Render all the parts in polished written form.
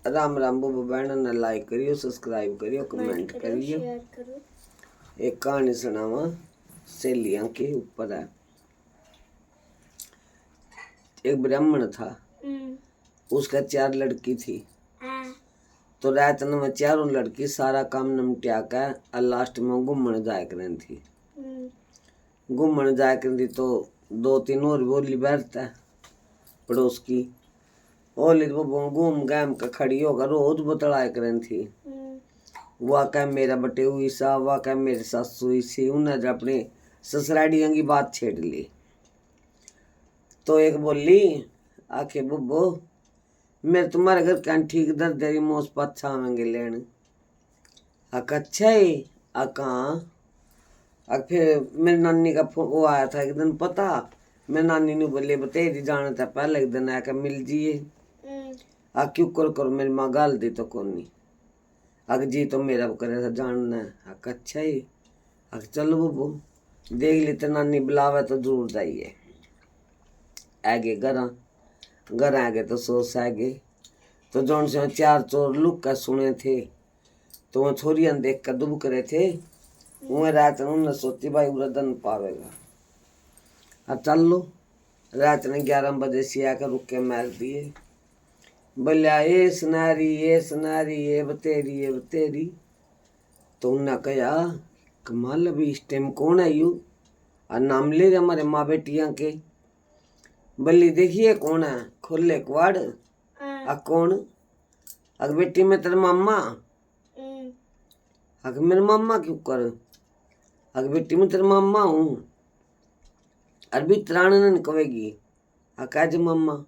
राम राम बुबू बहन ने लाइक करियो, सब्सक्राइब करियो, कमेंट करियो। एक कहानी सुनावा सहेलियां के ऊपर है। एक ब्राह्मण था, उसका 4 लड़की थी। तो रात में चारों लड़की सारा काम निपटा कर और लास्ट में घूमने जाया करें थी। घूमने जाया करें थी तो 2-3 और बोली बैठता पड़ोस की ओली वो घूम घाम के खड़ी होकर रोज बतलाया करें थी। वाह क्या मेरा बटे हुई सा, वाह क्या मेरे सासू हुई सी। उन्हें अपने ससुराड़ियों की बात छेड़ ली। तो एक बोली आखे बुब्बो मेरे तुम्हारे घर क्या ठीक दर तेरी मोस पाछा आवेंगे लेने। अच्छा ही फिर मेरी नानी का वो आया था एक दिन पता। मेरी नानी ने बोले बतेरी जाना था पहले एक दिन आकर मिल जिए। क्यों करो मेरी माँ गाल दी तो कोनी। जी तो मेरा करे था जानना है। अच्छा ही चलो बुब्बो देख ली तो नानी बुलावे तो जरूर जाइए। आगे घर आगे तो सोच आगे तो जौन से 4 चोर लुक कर सुने थे तो वो छोरियां देख कर दुब करे थे। वह रात उन्होंने सोची भाई पूरा दिन पावेगा। अब चल लो रात ने 11 बजे से आकर रुक के मार दिए। बोलिया ये सुनारी ये बतेरी। तो उन्हें कहा कमाल अभी इस टाइम कौन है यू और नाम ले हमारे माँ बेटियां के। बल्ली देखिए कौन है खोले कुआड़ कौन। बेटी में तेरे मामा। मेरे मामा क्यों कर। बेटी में तेरे मामा हूँ। अरबी त्राण कहेगी काज मामा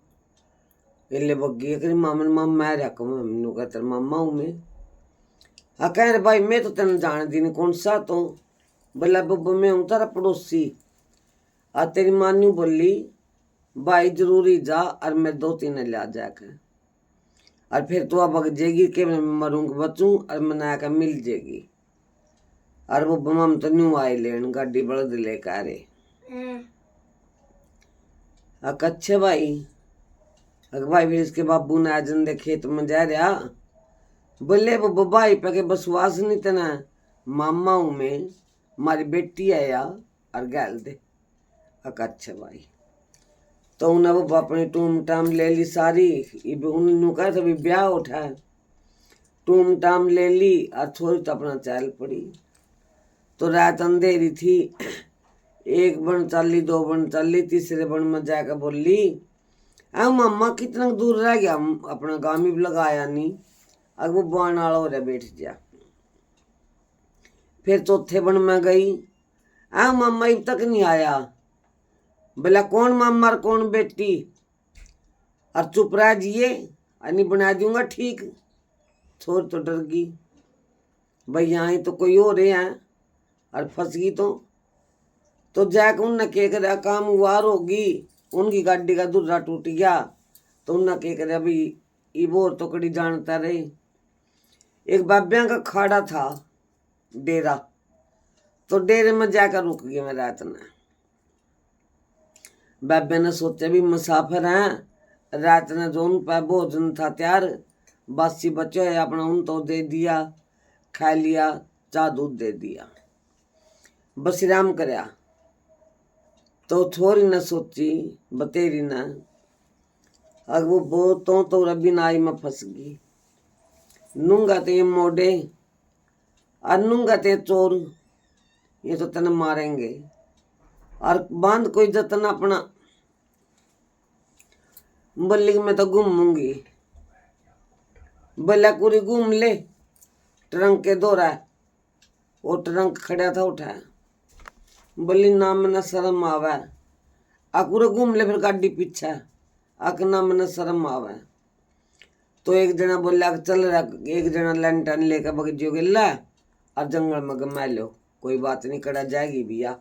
इले बग्गी करी मामा मामा रख मैनू कह तेरे मामा हूँ मैं। कह रहे भाई मैं तो तेन जान दी नहीं कौन सा तो। बोला बब्बा मैं हूँ तारा पड़ोसी। तेरी मान्यू बोली भाई जरूरी जा और मैं 2-3 ले जाकर और फिर तू अब जाएगी के मैं मरूंगा बचूं और मना कर मिल जाएगी। और वो बम तो न्यू आए लेन गाड़ी बड़द लेकर आ रहे। अच्छे भाई फिर इसके बाबू ने आज खेत में जा रहा। बोले वो भाई पे बसवास नहीं तना मामा हूं मैं मारी बेटी आया और गैल दे। अच्छा भाई तो उन्हें वो अपनी टूम टाम ले ली सारी। उन्होंने कहा था ब्याह उठा टूम टाम ले ली और छोरी तो अपना चल पड़ी। तो रात अंधेरी थी। 1 बन चली 2 बन चली 3रे बन में जाकर बोली मामा कितना दूर रह गया अपना काम ही लगाया नहीं। अब वो बाण वाला हो रहा बैठ जा। फिर 4थे बन में गई मामा अब तक नहीं आया। बोला कौन मामा कौन बेटी और चुप रह जिए नहीं बना दूंगा ठीक। छोर तो डर गई भाई यहाँ तो कोई हो रहे हैं और फंस गई तो जाकर उनने क्या करे काम वार होगी उनकी गाड़ी का दुर्रा टूट गया। तो उनने क्या करे अभी इबोर तो कड़ी जानता रहे। एक बाबिया का खाड़ा था डेरा तो डेरे में जाकर रुक गया मैं रात में। बाबे ने सोचा भी मुसाफिर हैं रात ने जो उन पर भोजन था त्यार बासी बच्चों है अपना उन तो दे दिया खा लिया चाह दूध दे दिया बस आराम करया। तो छोरी ने सोची बतेरी ने वो तो रबी नाई में फंस गई। नूंगा ते मोड़े और नूंगा ते चोर ये तो तेने मारेंगे और बांध कोई जतन अपना। बल्ली में तो घूमूंगी बल्ला पूरी घूम ले। ट्रंक के दौरा वो ट्रंक खड़ा था उठा बल्ली नाम न शर्म आवे पूरा घूम ले फिर गाड़ी पीछे नाम न शर्म आवे। तो एक जना बोला चल रहा एक जना लैंटन लेकर बगजियो गिल्ला और जंगल में घुमा लो कोई बात नहीं कड़ा जाएगी भैया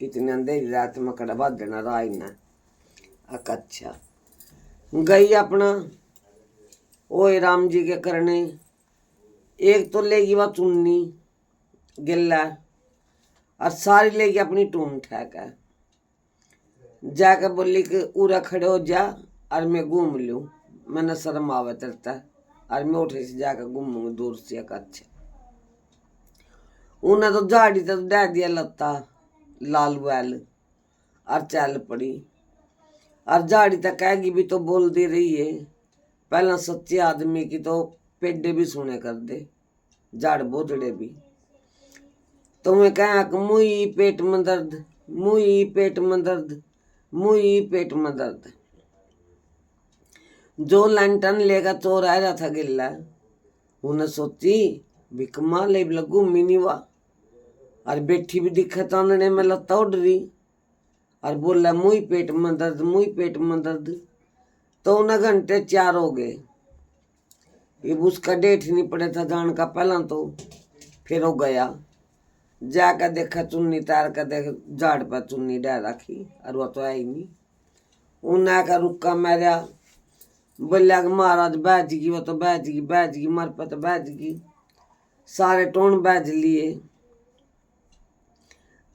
इतने अंधेरी रात में कड़ा बात देना राय ना। अच्छा गई अपना ओए राम जी के करने। एक तो लेगी वह चुन्नी गिल्ला और सारी लेगी अपनी टूम ठहक है। जाकर बोली कि उरा खड़े हो जा और मैं घूम लूँ मैंने शर्म आवे तरता और मैं उठे से जाकर घूमूंगी दूर से एक अच्छे। उन्हें तो झाड़ी तो डह दिया लत्ता लाल बैल और चल पड़ी। और झाड़ी तक कहेगी भी तो बोलती रही है। पहला सच्चे आदमी की तो पेडे भी सुने कर दे, झाड़ बोझड़े भी। तो मैं कह मुई पेट में दर्द, मुई पेट में दर्द, मुई पेट में दर्द। जो लंटन लेगा चोर आ रहा था गिल्ला, उन्हें सोची भिकमा ले लगू मिनीवा। और बैठी भी दिखे तानने में लत्ता उड़ रही और बोला मुई पेट में दर्द, मुई पेट में दर्द। तो उन्हें घंटे 4 हो गए। ये उसका डेट नहीं पड़े था जान का पहला। तो फिर वो गया जाकर देखा चुन्नी तार कर देख झाड़ पर चुन्नी डाल रखी और वह तो आई नहीं। उन्हें आकर रुका मेरा बोलिया कि महाराज बैज गई, वो तो बैज गई, बैज गई, मर पर तो बैज गई। सारे टोन बैज लिए।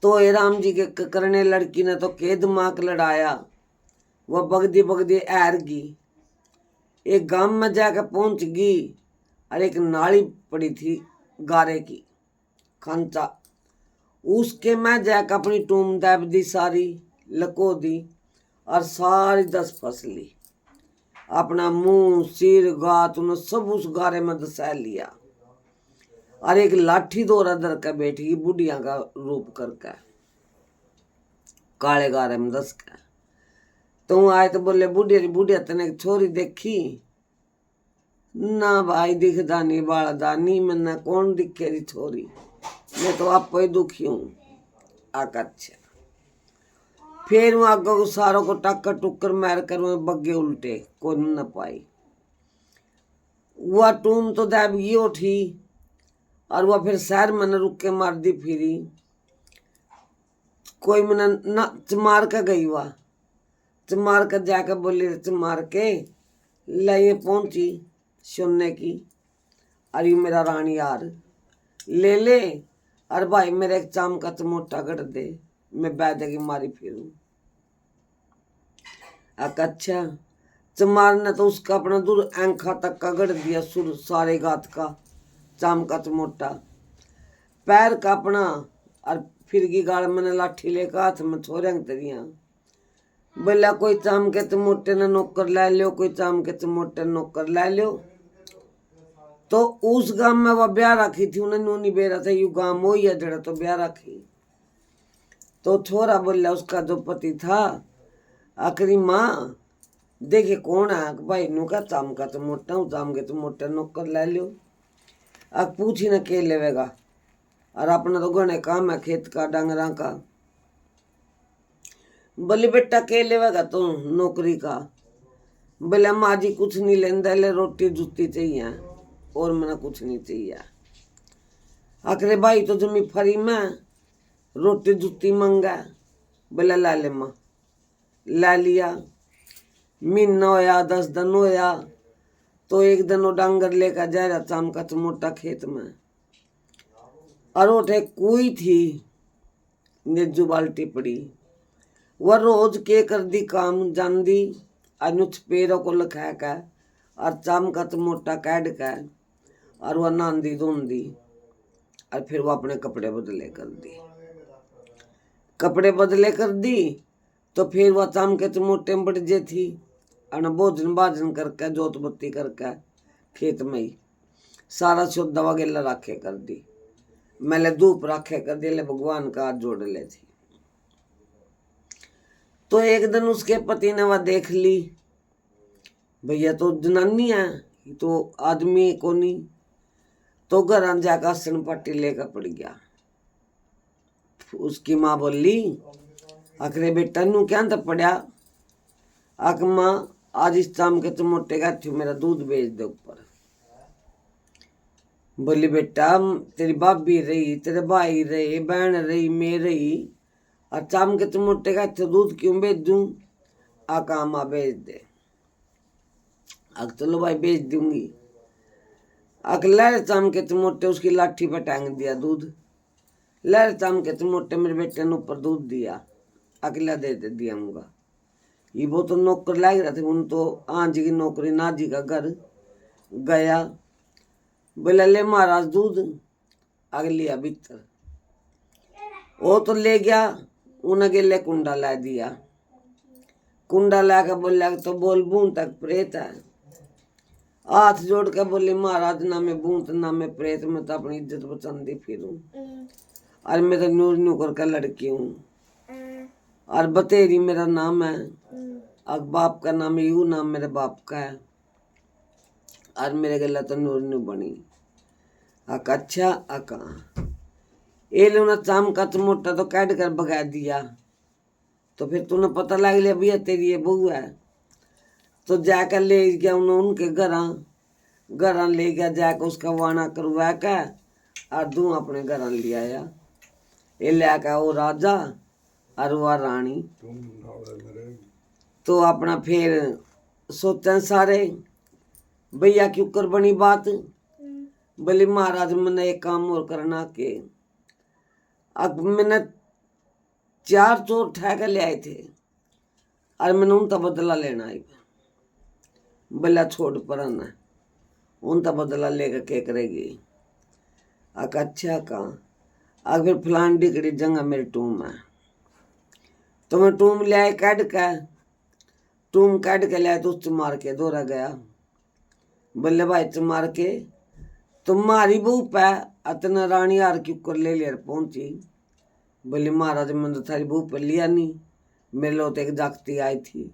तो ये राम जी के करने लड़की ने तो के दिमाग लड़ाया। वह बगदी बगदी एर गई, एक गांव में जाकर पहुंच गई और एक नाली पड़ी थी गारे की खांचा, उसके मैं जाकर अपनी टूम दाब दी, सारी लको दी और सारी 10 फसली। अपना मुंह सिर गात उन्हें सब उस गारे में दसा लिया। और एक लाठी दौरा दर का बैठी बुढ़िया का रूप करके काले गारे में दस का। तो आए तो बोले बुढ़िया बुढ़िया तने एक छोरी देखी ना? भाई दिखदा नहीं बालदा नहीं, मैंने कौन दिखे री छोरी, मैं तो आप ही दुखी हूँ। अच्छा फिर वो आगे को सारों को टक्कर टुक्कर मार कर वो बग्गे उल्टे कोई न पाई। वह टूम तो दाब गई उठी और वह फिर शहर में रुक के मार दी फिरी। कोई मैंने न चमार का गई, वह चमार का जाकर बोली चमार के ले पहुंची सुनने की। अरे मेरा रानी यार ले ले, अरे भाई मेरे एक चाम का चमोटा गढ़ दे, मैं बैठे की मारी फिरूं। अच्छा चमार ने तो उसका अपना दूर आंखा तक का गढ़ दिया, सुर सारे गात का चाम का चमोटा पैर का अपना। और फिर की गाल मैंने लाठी लेकर हाथ में छोरे तरिया। बोला कोई चाम के चमोटे ने नौकर ला लियो, कोई चाम के चमोटे ने नौकर ला लियो। तो उस गांव में वह ब्याह रखी थी, उन्हें नूनी बेरा था, यू गांव हो या जड़ा तो ब्याह रखी। तो छोरा बोला उसका जो पति था, आखिरी माँ देखे कौन है भाई नु का चाम का तो मोटा हूँ, चाम के तो मोटा नौकर ला लियो। अब पूछी न के लेवेगा, और अपना तो घने काम है खेत का डांगरा का। बोले बेटा के लेवेगा तो नौकरी का? बोले माँ जी कुछ नहीं लेंदा, ले रोटी जूती चाहिए और मैंने कुछ नहीं चाहिए। आखिर भाई तो जमी फरी में रोटी जूती मंगा। बोले ला ले माँ, ला लिया। महीना होया 10 दिन होया तो एक दिन वो डांगर लेकर जा रहा चाम का मोटा खेत में, और उठे कुई थी नेजू बाल्टी पड़ी। वह रोज के कर दी काम जान दी, अनुच पेरों को लखा का और चाम का मोटा काट का, और वह नांदी धोंदी और फिर वो अपने कपड़े बदले कर दी। कपड़े बदले कर दी तो फिर वह चाम के मोटे बढ़ जे थी, और भोजन भाजन करके जोत बत्ती करके खेत में ही सारा शुद्ध वगैरह रखे कर दी। मैंने धूप रखे कर दी, ले भगवान का हाथ जोड़ ले थी। तो एक दिन उसके पति ने वह देख ली, भैया तो जनानी है, तो आदमी को नहीं। तो घर जाकर आसन पट्टी लेकर पड़ गया। उसकी माँ बोली आखिर बेटा नू क्या तो पड़ा? आख माँ आज इस शाम के तुम मोटे का थी, मेरा दूध बेच दे ऊपर। बोली बेटा तेरी भाभी रही, तेरे भाई रहे, बहन रही, मैं रही, और शाम के तुम मोटे का थे दूध क्यों बेच दूं? आका माँ बेच दे। आख चलो भाई बेच दूंगी। आख लहर शाम के तुम मोटे उसकी लाठी पर टांग दिया दूध। लहर शाम के तुम मोटे मेरे बेटे ने ऊपर दूध दिया, अकेला दे दियाऊंगा। ये वो तो नौकर लाग रहा थे, उन तो आंजी की नौकरी नाजी का घर, गया, बोला ले महाराज दूध, आग लिया भीतर। वो तो ले गया, उन्हें गेले कुंडा ला दिया। कुंडा लाकर बोला तो बोल बूंद तक प्रेत है। हाथ जोड़ के बोले महाराज ना मैं बूंद ना मैं प्रेत, मैं तो अपनी इज्जत बचांदी फिरूं, और मैं तो नूर नूकर का लड़की हूँ, और बतेरी मेरा नाम है, और बाप का नाम यू नाम मेरे बाप का है, और मेरे गला तो नूर नू बनी। अच्छा अका ये लोना चाम का तो मोटा तो काट कर भगा दिया, तो फिर तूने पता लग लिया भैया तेरी ये बहू है, तो जाकर ले गया उनके घर ले गया, जाकर उसका वाना करवा के और दू अपने घर ले आया। ये ले आकर वो राजा और वह रानी तो अपना फिर सोचें सारे भैया क्यों कर बनी बात। बोले महाराज मैंने एक काम और करना के, अब मैंने 4 चोर ठहकर ले आए थे और मैंने उनका बदला लेना है। बोला छोड़ पर न उनका बदला लेकर क्या करेगी। अच्छा कहा फिर फलान डिगड़ी जगह मेरी टूम है, तो मैं टूम ले आए काट के ले आए, तो उससे मार के दौड़ा गया। बोले भाई से मार के तुम्हारी बहू पे अतना रानी हार की कर ले लिया पहुंची। बोले महाराज मैंने तो थारी बहू पर लिया नहीं, मेरे लो तो एक जागती आई थी,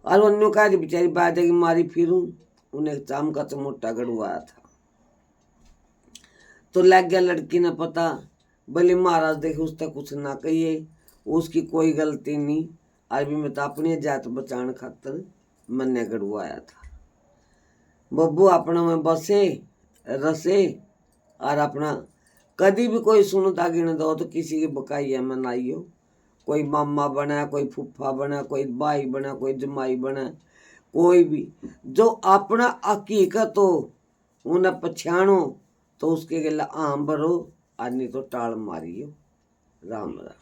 और उन्होंने कहा बेचारी बात है कि मारी फिरूं, उन्हें एक चाम का तो मोटा गड़वाया था। तो लग गया लड़की ने पता। बोले महाराज देखे उसका कुछ ना कहिए, उसकी कोई गलती नहीं, अभी मैं तो अपनी जात बचाने खातर मैंने गड़वाया था। बब्बू अपना में बसे रसे, और अपना कभी भी कोई सुनता गिन दो तो किसी की बकाई है मनाइयो, कोई मामा बना, कोई फूफा बना, कोई भाई बना, कोई जमाई बना, कोई भी जो अपना हकीकत हो उन्हें पछाणो तो उसके गला आम भरो, और नहीं तो टाल मारियो। राम राम।